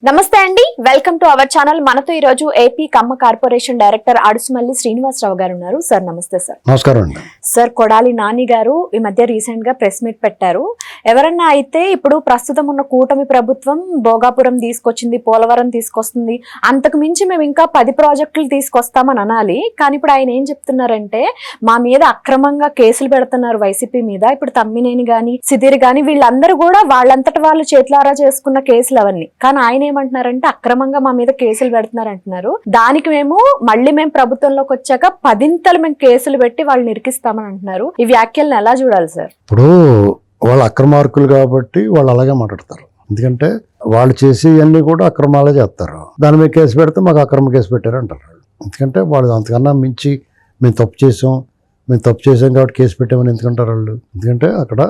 నమస్తే అండి, welcome to our channel. మనతో ఈ రోజు ఏపీ కమ్మ కార్పొరేషన్ డైరెక్టర్ అడుసుమల్లి శ్రీనివాసరావు గారు ఉన్నారు. సార్ నమస్తే. సార్ నమస్కారం అండి. సార్, కొడాలి నాని గారు ఈ మధ్య రీసెంట్ గా ప్రెస్ మీట్ పెట్టారు. ఎవరన్నా అయితే ఇప్పుడు ప్రస్తుతం ఉన్న కూటమి ప్రభుత్వం భోగాపురం తీసుకొచ్చింది, పోలవరం తీసుకొస్తుంది, అంతకు మించి మేము ఇంకా 10 ప్రాజెక్టులు తీసుకొస్తామని అనాలి. కానీ ఇప్పుడు ఆయన ఏం చెప్తున్నారంటే మా మీద అక్రమంగా కేసులు పెడుతున్నారు వైసీపీ మీద. ఇప్పుడు తమ్మినేని గాని సిదిరి గాని వీళ్ళందరూ కూడా వాళ్ళంతట వాళ్ళు చేతులారా చేసుకున్న కేసులు అవన్నీ. కానీ ఆయన ఏమంటున్నారంటే అక్రమంగా మా మీద కేసులు పెడుతున్నారు అంటున్నారు. దానికి మేము ప్రభుత్వంలోకి వచ్చాక 10 మేము కేసులు పెట్టి వాళ్ళని ఇరికిస్తామని అంటున్నారు. ఈ వ్యాఖ్యలను ఎలా చూడాలి సార్? ఇప్పుడు వాళ్ళు అక్రమార్కులు కాబట్టి వాళ్ళు అలాగే మాట్లాడతారు. ఎందుకంటే వాళ్ళు చేసేవన్నీ కూడా అక్రమాలే చేస్తారు. దాని మీద కేసు పెడితే మాకు అక్రమ కేసు పెట్టారు అంటారు. ఎందుకంటే వాళ్ళు అంతకన్నా మించి మేము తప్పు చేసాం కాబట్టి కేసు పెట్టామని ఎందుకంటారు వాళ్ళు? ఎందుకంటే అక్కడ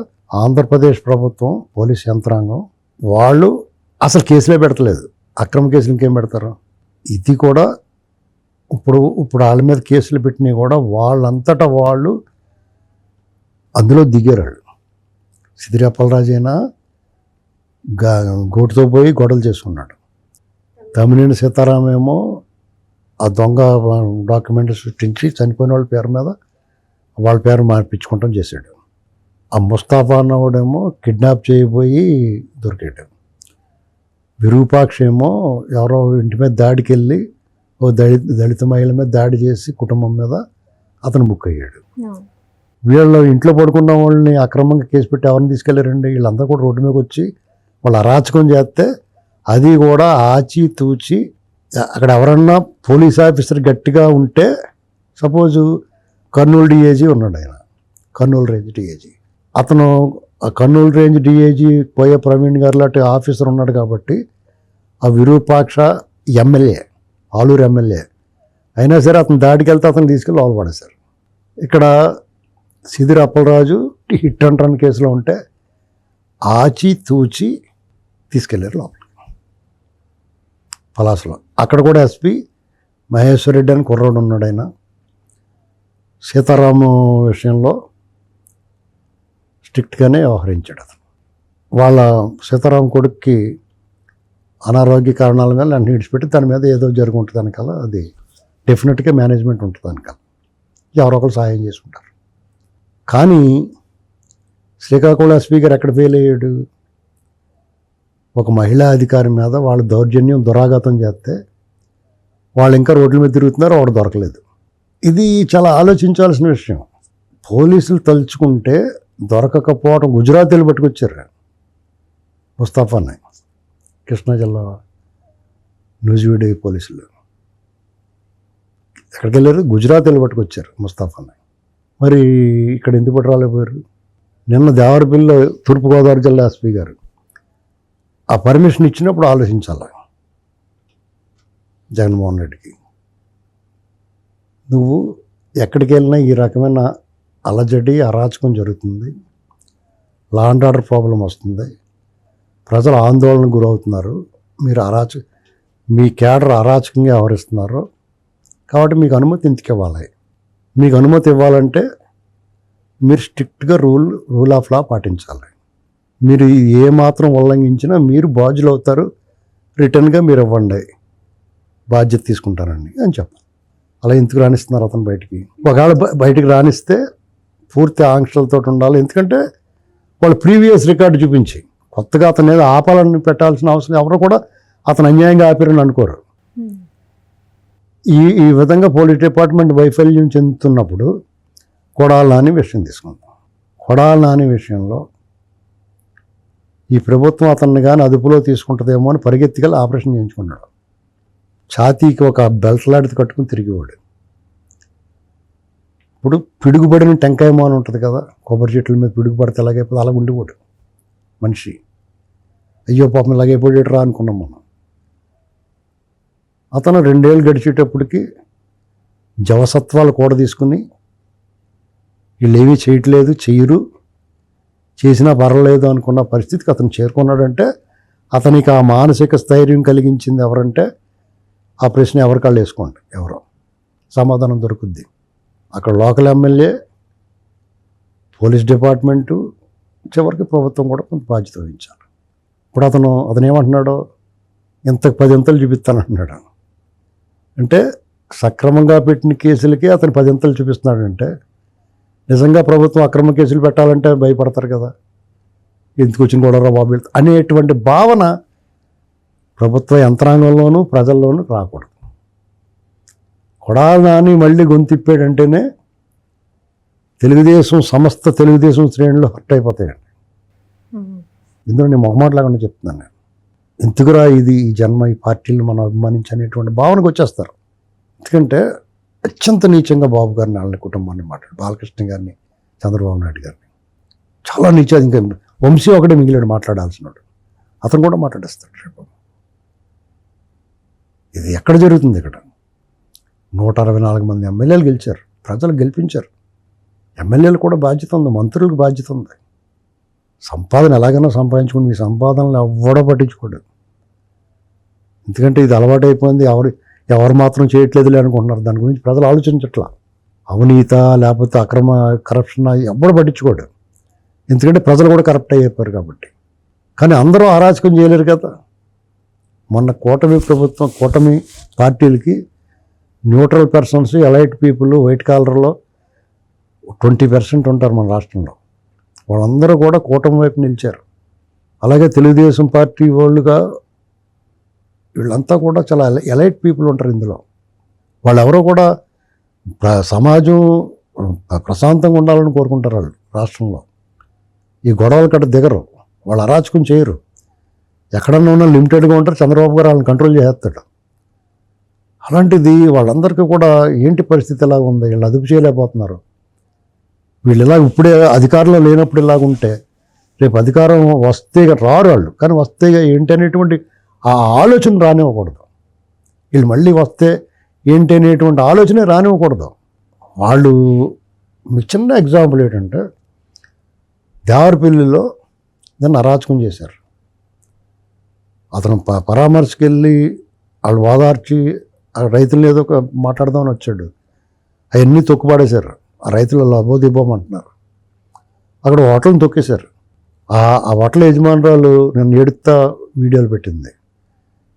ఆంధ్రప్రదేశ్ ప్రభుత్వం పోలీస్ యంత్రాంగం వాళ్ళు అసలు కేసులే పెడతలేదు. అక్రమ కేసులు ఇంకేం పెడతారు? ఇది కూడా ఇప్పుడు వాళ్ళ మీద కేసులు పెట్టినవి కూడా వాళ్ళంతటా వాళ్ళు అందులో దిగారు. వాళ్ళు సిదిరి అప్పలరాజు అయినా గోటుతో పోయి గొడవలు చేసుకున్నాడు. తమ్మినేని సీతారామేమో ఆ దొంగ డాక్యుమెంట్ సృష్టించి చనిపోయిన వాళ్ళ పేరు మీద వాళ్ళ పేరు మార్పించుకుంటాం చేశాడు. ఆ ముస్తాఫా అన్నవాడేమో కిడ్నాప్ చేయబోయి దొరికాడు. విరూపాక్ష ఏమో ఎవరో ఇంటి మీద దాడికి వెళ్ళి ఓ దళిత మహిళ మీద దాడి చేసి కుటుంబం మీద అతను బుక్ అయ్యాడు. వీళ్ళు ఇంట్లో పడుకున్న వాళ్ళని అక్రమంగా కేసు పెట్టి ఎవరిని తీసుకెళ్లారండి? వీళ్ళందరూ కూడా రోడ్డు మీదకి వచ్చి వాళ్ళు అరాచకం చేస్తే అది కూడా ఆచితూచి అక్కడ ఎవరన్నా పోలీస్ ఆఫీసర్ గట్టిగా ఉంటే, సపోజు కర్నూలు డిఐజీ ఉన్నాడు, ఆయన కర్నూలు రేంజ్ డిఐజీ, అతను కర్నూలు రేంజ్ డిఐజీ పోయే ప్రవీణ్ గారు లాంటి ఆఫీసర్ ఉన్నాడు కాబట్టి ఆ విరూపాక్ష ఎమ్మెల్యే, ఆలూరు ఎమ్మెల్యే అయినా సరే అతను దాడికి వెళ్తే అతను తీసుకెళ్ళి లోపల పడేశారు. ఇక్కడ Sidiri Appalaraju hit and run కేసులో ఉంటే ఆచితూచి తీసుకెళ్ళారు లోపలికి పలాసలో. అక్కడ కూడా ఎస్పీ మహేశ్వర్ రెడ్డి అని కుర్రోడు ఉన్నాడు. ఆయన సీతారాము విషయంలో స్ట్రిక్ట్గానే వ్యవహరించాడు. అతను వాళ్ళ సీతారాం కొడుక్కి అనారోగ్య కారణాల మీద నన్ను విడిచిపెట్టి దాని మీద ఏదో జరుగుంటుంది అనకాల అది డెఫినెట్గా మేనేజ్మెంట్ ఉంటుంది అనకాల ఎవరో ఒకరు సహాయం చేసుకుంటారు. కానీ శ్రీకాకుళం ఎస్పీ గారు ఎక్కడ ఫెయిల్ అయ్యాడు? ఒక మహిళా అధికారి మీద వాళ్ళు దౌర్జన్యం దురాఘాతం చేస్తే వాళ్ళు ఇంకా రోడ్ల మీద తిరుగుతున్నారు, వాడు దొరకలేదు. ఇది చాలా ఆలోచించాల్సిన విషయం. పోలీసులు తలుచుకుంటే దొరకకపోవడం. గుజరాతీలు పట్టుకొచ్చారు ముస్తాఫాని, కృష్ణా జిల్లా నూజివీడి పోలీసులు ఎక్కడికి వెళ్ళారు? గుజరాతీలు పట్టుకొచ్చారు ముస్తాఫాని. మరి ఇక్కడ ఎందుకు పట్టు రాలేకపోయారు? నిన్న దేవరపల్లిలో తూర్పుగోదావరి జిల్లా ఎస్పీ గారు ఆ పర్మిషన్ ఇచ్చినప్పుడు ఆలోచించాలి. జగన్మోహన్ రెడ్డికి నువ్వు ఎక్కడికి వెళ్ళినా ఈ రకమైన అలజడి అరాచకం జరుగుతుంది, లా అండ్ ఆర్డర్ ప్రాబ్లం వస్తుంది, ప్రజలు ఆందోళనకు గురవుతున్నారు, మీరు మీ కేడర్ అరాచకంగా వ్యవహరిస్తున్నారు కాబట్టి మీకు అనుమతి ఎందుకు ఇవ్వాలి? మీకు అనుమతి ఇవ్వాలంటే మీరు స్ట్రిక్ట్గా రూల్ ఆఫ్ లా పాటించాలి. మీరు ఏమాత్రం ఉల్లంఘించినా మీరు బాధ్యులు అవుతారు, రిటర్న్గా మీరు ఇవ్వండి, బాధ్యత తీసుకుంటారండి అని చెప్పాలి. అలా ఎందుకు రాణిస్తున్నారు అతను బయటికి? ఒకవేళ బయటికి రాణిస్తే పూర్తి ఆంక్షలతో ఉండాలి. ఎందుకంటే వాళ్ళు ప్రీవియస్ రికార్డు చూపించి కొత్తగా అతను ఏదో ఆపాలని పెట్టాల్సిన అవసరం ఎవరు కూడా అతను అన్యాయంగా ఆపారని అనుకోరు. ఈ విధంగా పోలీస్ డిపార్ట్మెంట్ వైఫల్యం చెందుతున్నప్పుడు కొడాలి నాని విషయం తీసుకుందాం. కొడాలి నాని విషయంలో ఈ ప్రభుత్వం అతన్ని కానీ అదుపులో తీసుకుంటుందేమో అని పరిగెత్తికెళ్ళి ఆపరేషన్ చేయించుకున్నాడు. ఛాతీకి ఒక బెల్ట్ లాంటిది కట్టుకుని తిరిగేవాడు. ఇప్పుడు పిడుగుబడిన టెంకాయ మోన ఉంటుంది కదా, కొబ్బరి చెట్ల మీద పిడుగుపడితే ఎలాగైపోతుంది, అలా ఉండిపోడు మనిషి. అయ్యో పాపం ఇలాగైపోయాడు రా అనుకున్నాం మనం. అతను 2 ఏళ్ళు గడిచేటప్పటికి జవసత్వాలు కూడా తీసుకుని వీళ్ళు ఏమీ చేయట్లేదు, చెయ్యరు, చేసినా పర్వాలేదు అనుకున్న పరిస్థితికి అతను చేరుకున్నాడంటే అతనికి ఆ మానసిక స్థైర్యం కలిగించింది ఎవరంటే ఆ ప్రశ్న ఎవరికాళ్ళు వేసుకోండి, ఎవరో సమాధానం దొరుకుద్ది. అక్కడ లోకల్ ఎమ్మెల్యే, పోలీస్ డిపార్ట్మెంటు, చివరికి ప్రభుత్వం కూడా కొంత బాధ్యత వహించాలి. ఇప్పుడు అతను ఏమంటున్నాడో ఇంతకు 10 ఇంతలు చూపిస్తానంటున్నాడు. అంటే సక్రమంగా పెట్టిన కేసులకి అతను 10 ఇంతలు చూపిస్తున్నాడంటే నిజంగా ప్రభుత్వం అక్రమ కేసులు పెట్టాలంటే భయపడతారు కదా, ఎందుకు వచ్చిన గొడవ బాబు అనేటువంటి భావన ప్రభుత్వ యంత్రాంగంలోనూ ప్రజల్లోనూ రాకూడదు. కొడాలి నాని మళ్ళీ గొంతిప్పాడంటేనే తెలుగుదేశం సమస్త తెలుగుదేశం శ్రేణులు హర్ట్ అయిపోతాయండి. ఇందులో నేను మొహమాట లేకుండా చెప్తున్నాను. నేను ఎందుకురా ఇది ఈ జన్మ ఈ పార్టీలను మనం అభిమానించనేటువంటి భావనకు వచ్చేస్తారు. ఎందుకంటే అత్యంత నీచంగా బాబు గారిని వాళ్ళ కుటుంబాన్ని బాలకృష్ణ గారిని, చంద్రబాబు నాయుడు గారిని చాలా నీచం. ఇంకా వంశీ ఒకటే మిగిలాడు మాట్లాడాల్సినాడు, అతను కూడా మాట్లాడేస్తాడు రేపు. ఇది ఎక్కడ జరుగుతుంది? ఇక్కడ 164 మంది ఎమ్మెల్యేలు గెలిచారు, ప్రజలు గెలిపించారు. ఎమ్మెల్యేలు కూడా బాధ్యత ఉంది, మంత్రులకు బాధ్యత ఉంది. సంపాదన ఎలాగైనా సంపాదించుకుని మీ సంపాదనలు ఎవ్వడో పట్టించుకోడు. ఎందుకంటే ఇది అలవాటు అయిపోయింది, ఎవరు మాత్రం చేయట్లేదులే అనుకుంటున్నారు. దాని గురించి ప్రజలు ఆలోచించట్లా. అవినీత లేకపోతే అక్రమ కరప్షన్ ఎవ్వడు పట్టించుకోడు, ఎందుకంటే ప్రజలు కూడా కరప్ట్ అయిపోయారు కాబట్టి. కానీ అందరూ అరాచకం చేయలేరు కదా. మొన్న కూటమి పార్టీలకి neutral persons, elite people, white కాలర్లో 20% ఉంటారు మన రాష్ట్రంలో. వాళ్ళందరూ కూడా కూటమి వైపు నిలిచారు. అలాగే తెలుగుదేశం పార్టీ వాళ్ళుగా వీళ్ళంతా కూడా చాలా ఎలైట్ పీపుల్ ఉంటారు ఇందులో. వాళ్ళెవరో కూడా సమాజం ప్రశాంతంగా ఉండాలని కోరుకుంటారు. వాళ్ళు రాష్ట్రంలో ఈ గొడవలు కట్ట దిగరు, వాళ్ళు అరాచకం చేయరు. ఎక్కడన్నా ఉన్నా లిమిటెడ్గా ఉంటారు. చంద్రబాబు గారు వాళ్ళని కంట్రోల్ చేస్తాడు. అలాంటిది వాళ్ళందరికీ కూడా ఏంటి పరిస్థితి ఎలాగ ఉంది, వీళ్ళు అదుపు చేయలేకపోతున్నారు. వీళ్ళు ఇలా ఇప్పుడే అధికారంలో లేనప్పుడు ఇలాగ ఉంటే రేపు అధికారం వస్తే రారు వాళ్ళు. కానీ వస్తే ఏంటి అనేటువంటి ఆ ఆలోచన రానివ్వకూడదు. వీళ్ళు మళ్ళీ వస్తే ఏంటి అనేటువంటి ఆలోచనే రానివ్వకూడదు. వాళ్ళు మీకు చిన్న ఎగ్జాంపుల్ ఏంటంటే దేవరపల్లిలో దాన్ని అరాచకం చేశారు. అతను పరామర్శకి వెళ్ళి వాళ్ళు ఓదార్చి ఆ రైతులు ఏదో మాట్లాడదామని వచ్చాడు. అవన్నీ తొక్కుపడేశారు. ఆ రైతులు లబోదిబ్బోమంటున్నారు. అక్కడ హోటల్ని తొక్కేశారు. ఆ హోటల్ యజమానురాలు నేను ఏడుతా వీడియోలు పెట్టింది.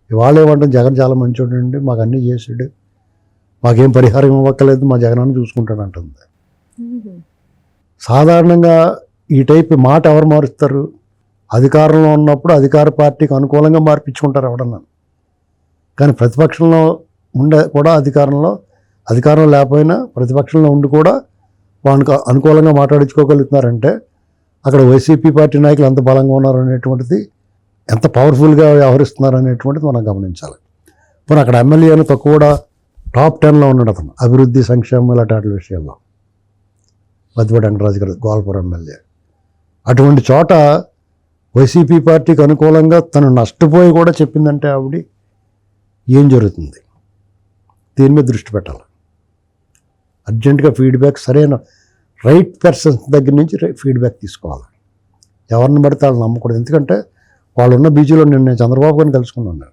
ఇవాళ ఏమంటాం, జగన్ చాలా మంచోడండి, మాకు అన్నీ చేసాడు, మాకేం పరిహారం ఇవ్వక్కలేదు, మా జగనాన్ని చూసుకుంటాడు అంటుంది. సాధారణంగా ఈ టైప్ మాట ఎవరు మారుస్తారు? అధికారంలో ఉన్నప్పుడు అధికార పార్టీకి అనుకూలంగా మార్పించుకుంటారు ఎవడన్నా. కానీ ప్రతిపక్షంలో ఉండే కూడా అధికారం లేకపోయినా ప్రతిపక్షంలో ఉండి కూడా వాళ్ళకి అనుకూలంగా మాట్లాడించుకోగలుగుతున్నారంటే అక్కడ వైసీపీ పార్టీ నాయకులు ఎంత బలంగా ఉన్నారు అనేటువంటిది, ఎంత పవర్ఫుల్గా వ్యవహరిస్తున్నారు అనేటువంటిది మనం గమనించాలి. మరి అక్కడ ఎమ్మెల్యేను తక్కువ కూడా టాప్ 10లో ఉన్నాడు అతను, అభివృద్ధి సంక్షేమం ఇలాంటి వాటి విషయాల్లో. మధ్యపాటి వెంకటరాజు గారు గోల్పురం ఎమ్మెల్యే. అటువంటి చోట వైసీపీ పార్టీకి అనుకూలంగా తను నష్టపోయి కూడా చెప్పిందంటే ఆవిడ ఏం జరుగుతుంది? దీని మీద దృష్టి పెట్టాలి. అర్జెంటుగా ఫీడ్బ్యాక్, సరైన రైట్ పర్సన్స్ దగ్గర నుంచి ఫీడ్బ్యాక్ తీసుకోవాలి. ఎవరిని పడితే వాళ్ళు నమ్మకూడదు. ఎందుకంటే వాళ్ళు ఉన్న బీజీలో నేను చంద్రబాబు గారిని కలుసుకున్నాను.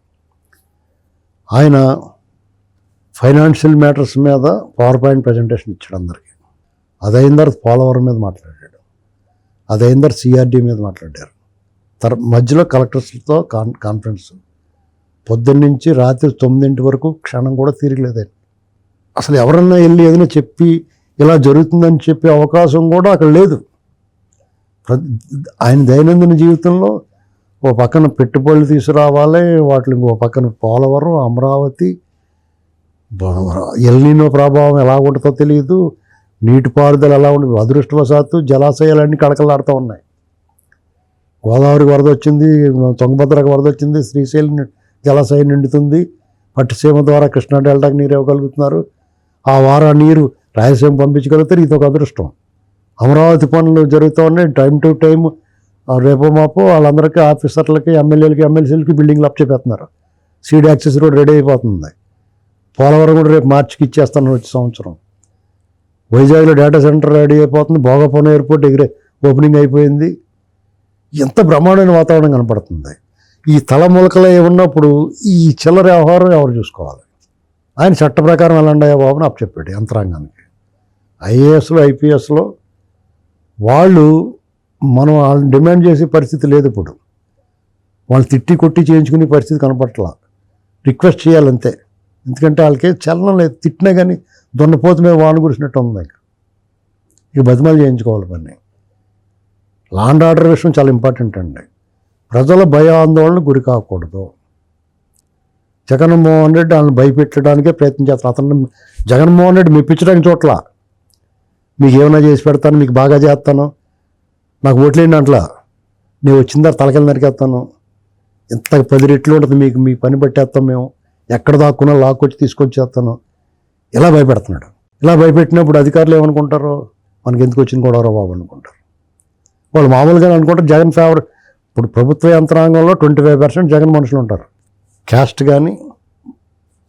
ఆయన ఫైనాన్షియల్ మ్యాటర్స్ మీద పవర్ పాయింట్ ప్రజెంటేషన్ ఇచ్చాడు అందరికీ. అదైన తర్వాత పోలవరం మీద మాట్లాడాడు, అదైన తర్వాత సిఆర్డీ మీద మాట్లాడారు. మధ్యలో కలెక్టర్స్తో కాన్ఫరెన్స్, పొద్దున్నుంచి రాత్రి 9 వరకు క్షణం కూడా తీరలేదండి. అసలు ఎవరన్నా వెళ్ళి ఏదైనా చెప్పి ఇలా జరుగుతుందని చెప్పే అవకాశం కూడా అక్కడ లేదు. ఆయన దైనందిన జీవితంలో ఓ పక్కన పెట్టుబడులు తీసుకురావాలి, వాటిని ఇంకో పక్కన పోలవరం, అమరావతి, ఎల్నినో ప్రభావం ఎలా ఉంటుందో తెలియదు, నీటిపారుదల ఎలా ఉంటుంది. అదృష్టవశాత్తు జలాశయాలన్నీ కడకలాడుతూ ఉన్నాయి. గోదావరికి వరద వచ్చింది, తుంగభద్రకు వరద వచ్చింది, శ్రీశైలం జలాశయం నిండుతుంది, పట్టిసీమ ద్వారా కృష్ణా డెల్టాకి నీరు ఇవ్వగలుగుతున్నారు. ఆ వారం నీరు రాయలసీమ పంపించగలుగుతారు. ఇది ఒక అదృష్టం. అమరావతి పనులు జరుగుతూ ఉన్నాయి. టైం టు టైం రేపో మాపో వాళ్ళందరికీ ఆఫీసర్లకి, ఎమ్మెల్యేలకి, ఎమ్మెల్సీలకి బిల్డింగ్లు అప్పచెప్పేస్తున్నారు. సీడ్ యాక్సెస్ రోడ్ రెడీ అయిపోతుంది. పోలవరం కూడా రేపు మార్చికి ఇచ్చేస్తాను వచ్చే సంవత్సరం. వైజాగ్లో డేటా సెంటర్ రెడీ అయిపోతుంది. భోగాపురం ఎయిర్పోర్ట్ ఓపెనింగ్ అయిపోయింది. ఎంత బ్రహ్మాండమైన వాతావరణం కనపడుతుంది. ఈ తలములకలే ఉన్నప్పుడు ఈ చిల్లర వ్యవహారం ఎవరు చూసుకోవాలి? ఆయన చట్ట ప్రకారం వెళ్ళండి బాబుని అప్పచెప్పాడు యంత్రాంగానికి. ఐఏఎస్లో, ఐపీఎస్లో వాళ్ళు మనం వాళ్ళని డిమాండ్ చేసే పరిస్థితి లేదు ఇప్పుడు. వాళ్ళు తిట్టి కొట్టి చేయించుకునే పరిస్థితి కనపట్లా. రిక్వెస్ట్ చేయాలంతే. ఎందుకంటే వాళ్ళకి చలనం లేదు. తిట్టినా కానీ దున్నపోతు మీద వాను కురిసినట్టు ఉంది. ఇక బతిమాలు చేయించుకోవాలి పని. లా అండ్ ఆర్డర్ విషయం చాలా ఇంపార్టెంట్ అండి. ప్రజల భయ ఆందోళనకు గురి కాకూడదు. జగన్మోహన్ రెడ్డి వాళ్ళని భయపెట్టడానికే ప్రయత్నం చేస్తారు. అతను జగన్మోహన్ రెడ్డి మెప్పించడానికి చోట్ల మీకు ఏమైనా చేసి పెడతాను, మీకు బాగా చేస్తాను, నాకు ఓట్లేండి అంట్లా, నేను వచ్చిన తర్వాత తలకెళ్ళి నరికేస్తాను, ఎంత 10 రెట్లు ఉంటుంది మీకు, మీ పని పట్టేస్తాం మేము, ఎక్కడ దాక్కున్నా లాక్కొచ్చి తీసుకొచ్చి చేస్తాను, ఇలా భయపెడుతున్నాడు. ఇలా భయపెట్టినప్పుడు అధికారులు ఏమనుకుంటారో, మనకి ఎందుకు వచ్చింది కూడా బాబు అనుకుంటారు. వాళ్ళు మామూలుగా అనుకుంటారు జగన్ ఫేవర్. ఇప్పుడు ప్రభుత్వ యంత్రాంగంలో 25% జగన్ మనుషులు ఉంటారు. క్యాస్ట్ కానీ,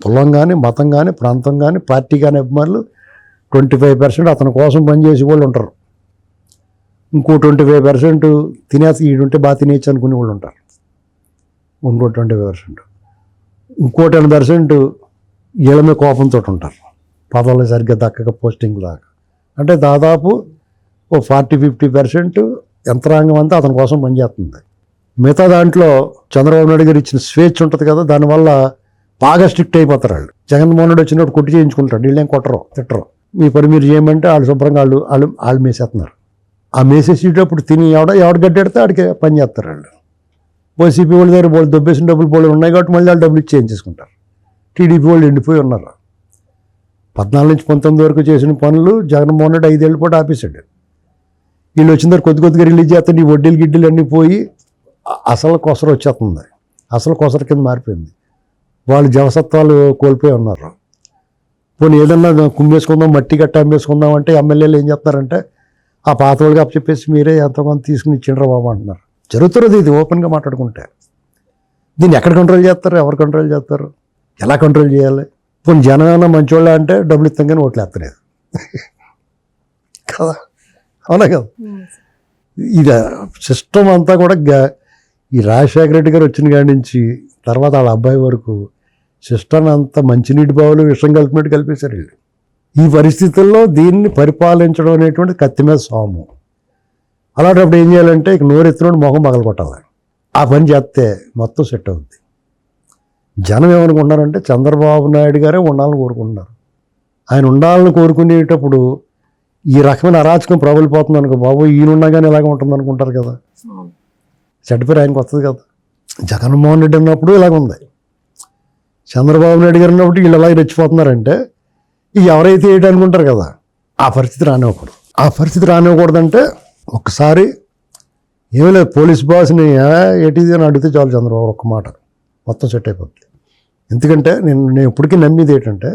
కులం కానీ, మతం కానీ, ప్రాంతం కానీ, పార్టీ కానీ అభిమానులు 25% అతని కోసం పనిచేసే వాళ్ళు ఉంటారు. ఇంకో 25% తినేసి ఈడుంటే బాగా తినేయచ్చు అనుకునే వాళ్ళు ఉంటారు. ఇంకో 25%. ఇంకో 10% వీళ్ళ మీద కోపంతో ఉంటారు, పదవులు సరిగ్గా దక్కక పోస్టింగ్ దాకా. అంటే దాదాపు ఓ 40-50% యంత్రాంగం అంతా అతని కోసం పనిచేస్తుంది. మిగతా దాంట్లో చంద్రబాబు నాయుడు గారు ఇచ్చిన స్వేచ్ఛ ఉంటుంది కదా, దానివల్ల బాగా స్ట్రిక్ట్ అయిపోతారు వాళ్ళు. జగన్మోహన్ రెడ్డి వచ్చినప్పుడు కొట్టి చేయించుకుంటారు. వీళ్ళేం కొట్టరు, తిట్టరు. మీ పని మీరు చేయమంటే వాళ్ళు శుభ్రంగా వాళ్ళు మేసేస్తున్నారు. ఆ మేసేసేటప్పుడు తిని ఎవడ గడ్డెడితే ఆడికి పని చేస్తారు వాళ్ళు. వైసీపీ వాళ్ళ దగ్గర వాళ్ళు దొబ్బేసిన డబ్బులు పోలు ఉన్నాయి కాబట్టి మళ్ళీ వాళ్ళు డబ్బులు ఇచ్చి చేయించేసుకుంటారు. టీడీపీ వాళ్ళు ఎండిపోయి ఉన్నారు. 14 నుంచి 19 వరకు చేసిన పనులు జగన్మోహన్ రెడ్డి 5 ఏళ్ళ పాటు ఆపేశాడు. వీళ్ళు వచ్చిన తర్వాత కొద్దిగా రిలీజ్ చేస్తారు. ఈ వడ్డీలు గిడ్డీలు అన్నీ పోయి అసలు కొసరు వచ్చేస్తుంది. అసలు కొసరు కింద మారిపోయింది. వాళ్ళు జవసత్వాలు కోల్పోయి ఉన్నారు. పోనీ ఏదన్నా కుమ్మేసుకుందాం, మట్టి గట్ట అమ్మేసుకుందాం అంటే ఎమ్మెల్యేలు ఏం చెప్తారంటే ఆ పాత వాళ్ళకి అప్పచెప్పేసి మీరే ఎంతమంది తీసుకుని ఇచ్చిండ్రా బాబు అంటున్నారు. జరుగుతున్నది ఇది ఓపెన్గా మాట్లాడుకుంటే. దీన్ని ఎక్కడ కంట్రోల్ చేస్తారు, ఎవరు కంట్రోల్ చేస్తారు, ఎలా కంట్రోల్ చేయాలి? పోనీ జనం మంచోళ్ళ అంటే డబ్బులు ఇస్తాం కానీ ఓట్లు వేస్తలేదు కదా, అవునా కదా? ఇది సిస్టమ్ అంతా కూడా ఈ రాజశేఖర రెడ్డి గారు వచ్చిన కాడి నుంచి తర్వాత వాళ్ళ అబ్బాయి వరకు సిస్టమ్ అంతా మంచినీటి బావులు విషం కలిపినట్టు కలిపేశారు వీళ్ళు. ఈ పరిస్థితుల్లో దీన్ని పరిపాలించడం అనేటువంటి కత్తి మీద సాము. అలాంటప్పుడు ఏం చేయాలంటే ఇక నోరెత్తినోడు మొహం పగల కొట్టాలి. ఆ పని చేస్తే మొత్తం సెట్ అవుద్ది. జనం ఏమనుకుంటున్నారంటే చంద్రబాబు నాయుడు గారే ఉండాలని కోరుకుంటున్నారు. ఆయన ఉండాలని కోరుకునేటప్పుడు ఈ రకమైన అరాచకం ప్రబలిపోతుంది అనుకో, బాబు ఈయనున్నా కానీ ఇలాగ ఉంటుంది అనుకుంటారు కదా. చెడ్డపేరు ఆయనకు వస్తుంది కదా. జగన్మోహన్ రెడ్డి ఉన్నప్పుడు ఇలాగ ఉంది, చంద్రబాబు నాయుడు గారు ఉన్నప్పుడు వీళ్ళు అలాగే రెచ్చిపోతున్నారంటే ఇక ఎవరైతే ఏంటి అనుకుంటారు కదా. ఆ పరిస్థితి రానివ్వకూడదు. ఆ పరిస్థితి రానివ్వకూడదంటే ఒక్కసారి ఏమీ లేదు, పోలీస్ బాస్ని ఏటిది అని అడిగితే చాలు చంద్రబాబు ఒక్క మాట మొత్తం సెట్ అయిపోద్ది. ఎందుకంటే నేను ఇప్పటికీ నమ్మేది ఏంటంటే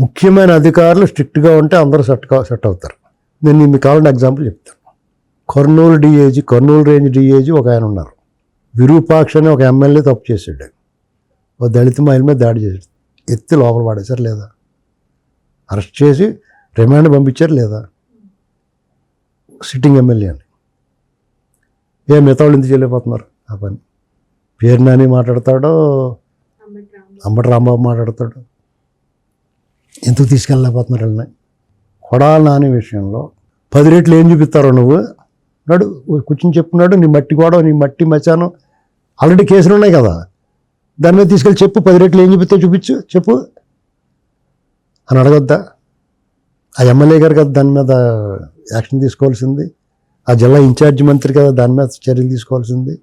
ముఖ్యమైన అధికారులు స్ట్రిక్ట్గా ఉంటే అందరూ సెట్ అవుతారు. నేను మీకు కావాలంటే ఎగ్జాంపుల్ చెప్తాను. కర్నూలు రేంజ్ డిఏజీ ఒక ఆయన ఉన్నారు. విరూపాక్ష అని ఒక ఎమ్మెల్యే తప్పు చేసాడు. ఓ దళిత మహిళ మీద దాడి చేశాడు. ఎత్తి లోపల పడేశారు లేదా, అరెస్ట్ చేసి రిమాండ్ పంపించారు లేదా, సిట్టింగ్ ఎమ్మెల్యే అని. మిగతా వాళ్ళు ఎందుకు చేయలేకపోతున్నారు ఆ పని? పేరు నాని మాట్లాడతాడో, అంబటి రాంబాబు మాట్లాడతాడు, ఎందుకు తీసుకెళ్ళలేకపోతున్నారు వాళ్ళని? కొడాలి నాని విషయంలో 10 రెట్లు ఏం చూపిస్తారో నువ్వు నాడు కూర్చొని చెప్పున్నాడు. నీ మట్టి గోడవ, నీ మట్టి మచానం ఆల్రెడీ కేసులు ఉన్నాయి కదా, దాని మీద తీసుకెళ్ళి చెప్పు, 10 రెట్లు ఏం చూపిస్తావు చూపించు చెప్పు అని అడగొద్దా? ఆ ఎమ్మెల్యే గారు కదా దాని మీద యాక్షన్ తీసుకోవాల్సింది, ఆ జిల్లా ఇన్ఛార్జి మంత్రి కదా దాని మీద చర్యలు తీసుకోవాల్సింది.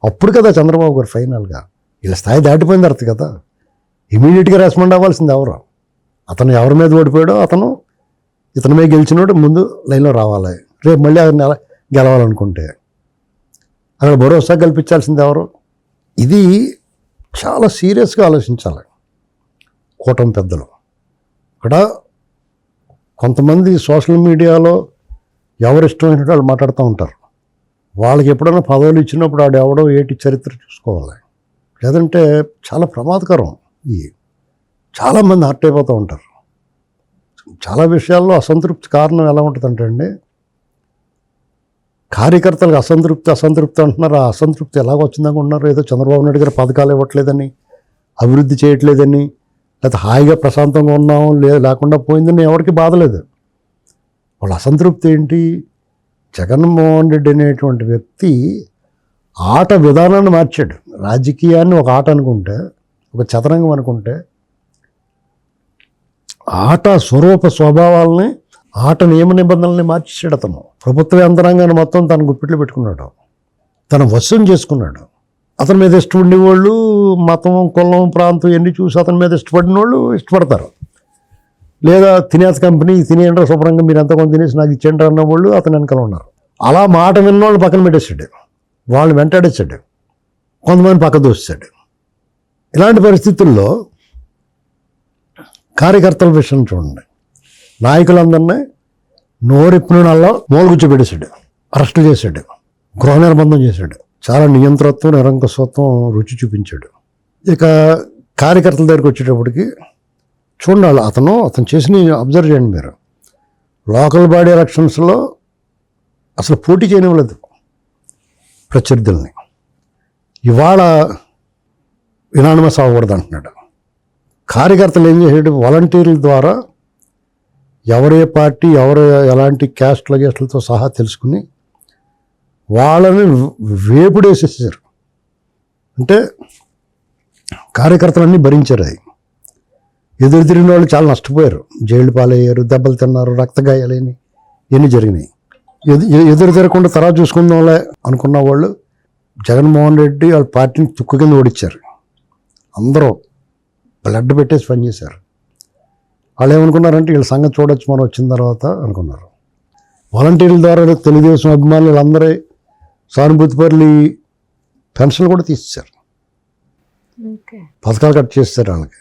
అప్పుడు కదా చంద్రబాబు గారు ఫైనల్గా వీళ్ళ స్థాయి దాటిపోయిన తర్వాత కదా ఇమీడియట్గా రెస్పాండ్ అవ్వాల్సింది. అతను ఎవరి మీద ఓడిపోయాడో ఇతని మీద గెలిచినోడు ముందు లైన్లో రావాలి. రేపు మళ్ళీ ఆయన గెలవాలనుకుంటే అక్కడ భరోసా కల్పించాల్సింది ఎవరు? ఇది చాలా సీరియస్గా ఆలోచించాలి కూటమి పెద్దలు. ఇక్కడ కొంతమంది సోషల్ మీడియాలో ఎవరిష్టమైనట్టు వాళ్ళు మాట్లాడుతూ ఉంటారు. వాళ్ళకి ఎప్పుడైనా పదవులు ఇచ్చినప్పుడు ఆడు ఎవడో ఏటి చరిత్ర చూసుకోవాలి. లేదంటే చాలా ప్రమాదకరం. చాలామంది హర్ట్ అయిపోతూ ఉంటారు. చాలా విషయాల్లో అసంతృప్తి కారణం ఎలా ఉంటుందంటే అండి, కార్యకర్తలకు అసంతృప్తి అంటున్నారు. ఆ అసంతృప్తి ఎలాగ వచ్చిందనుకుంటున్నారు? ఏదో చంద్రబాబు నాయుడు గారు పథకాలు ఇవ్వట్లేదని, అభివృద్ధి చేయట్లేదని, లేకపోతే హాయిగా ప్రశాంతంగా ఉన్నాము లేకుండా పోయిందని ఎవరికి బాధ లేదు. వాళ్ళ అసంతృప్తి ఏంటి? జగన్మోహన్ రెడ్డి అనేటువంటి వ్యక్తి ఆట విధానాన్ని మార్చాడు. రాజకీయాన్ని ఒక ఆట అనుకుంటే, ఒక చదరంగం అనుకుంటే, ఆట స్వరూప స్వభావాలని, ఆట నియమ నిబంధనల్ని మార్చేసాడు అతను. ప్రభుత్వ యంత్రాంగాన్ని మొత్తం తన గుప్పిట్లో పెట్టుకున్నాడు, తన వశం చేసుకున్నాడు. అతని మీద ఇష్టపడిన వాళ్ళు మతం, కులం, ప్రాంతం ఎన్ని చూసి అతని మీద ఇష్టపడిన వాళ్ళు ఇష్టపడతారు. లేదా తినేత కంపెనీ తినేయండి శుభ్రంగా, మీరు ఎంత కొంత తినేసి నాకు ఇచ్చేయండి అన్న వాళ్ళు అతని వెనకాల ఉన్నారు. అలా మాట విన్నోళ్ళు పక్కన పెట్టేశాడు, వాళ్ళు వెంటాడేశాడు, కొంతమంది పక్క దోస్తాడు. ఇలాంటి పరిస్థితుల్లో కార్యకర్తల విషయం చూడండి, నాయకులందరినీ నోరిప్పినల్లో మూలగుచ్చబెట్టేశాడు, అరెస్టు చేశాడు, గృహ నిర్బంధం చేశాడు, చాలా నియంత్రత్వం, నిరంకుశత్వం రుచి చూపించాడు. ఇక కార్యకర్తల దగ్గరికి వచ్చేటప్పటికి చూడాలి, అతను చేసిన అబ్జర్వ్ చేయండి మీరు. లోకల్ బాడీ ఎలక్షన్స్లో అసలు పోటీ చేయనివ్వలేదు ప్రత్యర్థుల్ని. ఇవాళ యునానిమస్ అవ్వకూడదు అంటున్నాడు. కార్యకర్తలు ఏం చేసాడు, వాలంటీర్ల ద్వారా ఎవరే పార్టీ, ఎవరు ఎలాంటి క్యాస్ట్ లగేస్ట్లతో సహా తెలుసుకుని వాళ్ళని వేపుడేసేసారు. అంటే కార్యకర్తలన్నీ భరించారు. అది ఎదురు తిరిగిన వాళ్ళు చాలా నష్టపోయారు, జైలు పాలయ్యారు, దెబ్బలు తిన్నారు, రక్తగాయాలని ఇవన్నీ జరిగినాయి. ఎదురు తిరగకుండా తర్వాత చూసుకుందాంలే అనుకున్న వాళ్ళు జగన్మోహన్ రెడ్డి వాళ్ళ పార్టీని తుక్కు కింద ఓడించారు. అందరూ బ్లడ్ పెట్టేసి పనిచేశారు. వాళ్ళు ఏమనుకున్నారంటే వీళ్ళ సంగతి చూడొచ్చు మనం వచ్చిన తర్వాత అనుకున్నారు. వాలంటీర్ల ద్వారా తెలుగుదేశం అభిమానులు అందరూ సానుభూతి పరులు పెన్షన్లు కూడా తీసేశారు, పథకాలు కట్ చేస్తారు. వాళ్ళకి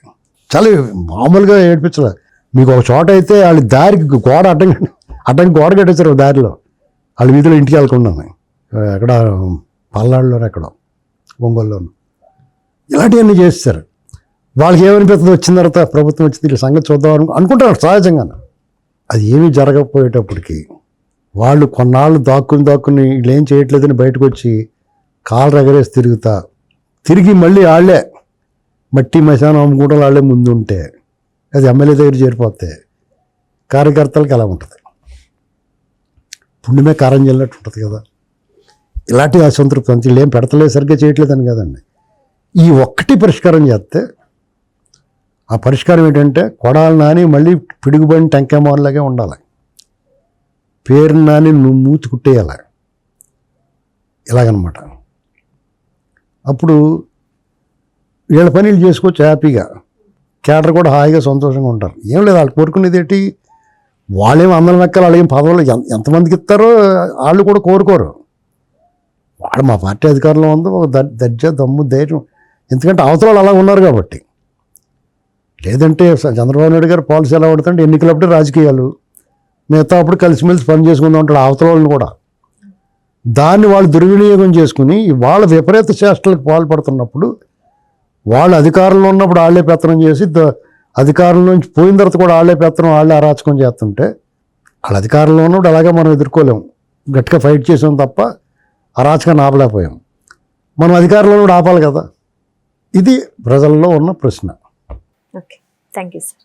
చాలా మామూలుగా ఏడిపించలే. మీకు ఒక చోట అయితే వాళ్ళ దారికి గోడ అడ్డంకి గోడ కట్టేశారు దారిలో, వాళ్ళ వీధిలో ఇంటికి వెళ్ళకుండా. ఎక్కడ పల్నాడులోనే, ఎక్కడో ఒంగోలులోనూ ఇలాంటివన్నీ చేస్తారు. వాళ్ళకి ఏమనిపిస్తుంది వచ్చిన తర్వాత ప్రభుత్వం వచ్చింది వీళ్ళ సంగతి చూద్దాం అనుకుంటారు సహజంగా. అది ఏమీ జరగకపోయేటప్పటికి వాళ్ళు కొన్నాళ్ళు దాక్కుని వీళ్ళు ఏం చేయట్లేదని బయటకు వచ్చి కాళ్ళు ఎగరేసి తిరిగి మళ్ళీ వాళ్ళే మట్టి మశానం అమ్ముకుంటే వాళ్ళే ముందు ఉంటే అది ఎమ్మెల్యే దగ్గర చేరిపోతే కార్యకర్తలకు ఎలా ఉంటుంది? పుణ్యమే కారం చెల్లినట్టు ఉంటుంది కదా. ఇలాంటి అసంతృప్తి అంతే, వీళ్ళు ఏం పెడతలేదు, సరిగ్గా చేయట్లేదని కదండి. ఈ ఒక్కటి పరిష్కారం చేస్తే, ఆ పరిష్కారం ఏంటంటే కొడాలి నాని మళ్ళీ పిడుగుబడిన టెంకాయమోహన్లాగే ఉండాలి, పేరు నాని నువ్వు మూతి కుట్టేయాలి, ఇలాగనమాట. అప్పుడు వీళ్ళ పనులు చేసుకోవచ్చు హ్యాపీగా, క్యాడర్ కూడా హాయిగా సంతోషంగా ఉంటారు. ఏం లేదు, వాళ్ళు కోరుకునేది ఏంటి, వాళ్ళేం అందరం లెక్కలు, వాళ్ళేం పదవులు ఎంతమందికి ఇస్తారో వాళ్ళు కూడా కోరుకోరు. వాడు మా పార్టీ అధికారంలో ఉంది, ఒక దర్జా దమ్ము ధైర్యం, ఎందుకంటే అవతల వాళ్ళు అలా ఉన్నారు కాబట్టి. లేదంటే చంద్రబాబు నాయుడు గారు పాలసీ ఎలా పడుతుంటే ఎన్నికలప్పుడే రాజకీయాలు, మిగతా అప్పుడు కలిసిమెలిసి పని చేసుకుందాం ఉంటాడు అవతల వాళ్ళని కూడా. దాన్ని వాళ్ళు దుర్వినియోగం చేసుకుని వాళ్ళ విపరీత చేష్టలకు పాల్పడుతున్నప్పుడు, వాళ్ళు అధికారంలో ఉన్నప్పుడు వాళ్ళే పెత్తనం చేసి అధికారంలో నుంచి పోయిన తర్వాత కూడా వాళ్ళే పెత్తనం, వాళ్ళే అరాచకం చేస్తుంటే, వాళ్ళ అధికారంలో ఉన్నప్పుడు అలాగే మనం ఎదుర్కోలేము, గట్టిగా ఫైట్ చేసాం తప్ప అరాచకాన్ని ఆపలేకపోయాం. మనం అధికారంలో కూడా ఆపాలి కదా. ఇది ప్రజల్లో ఉన్న ప్రశ్న. Okay, thank you sir.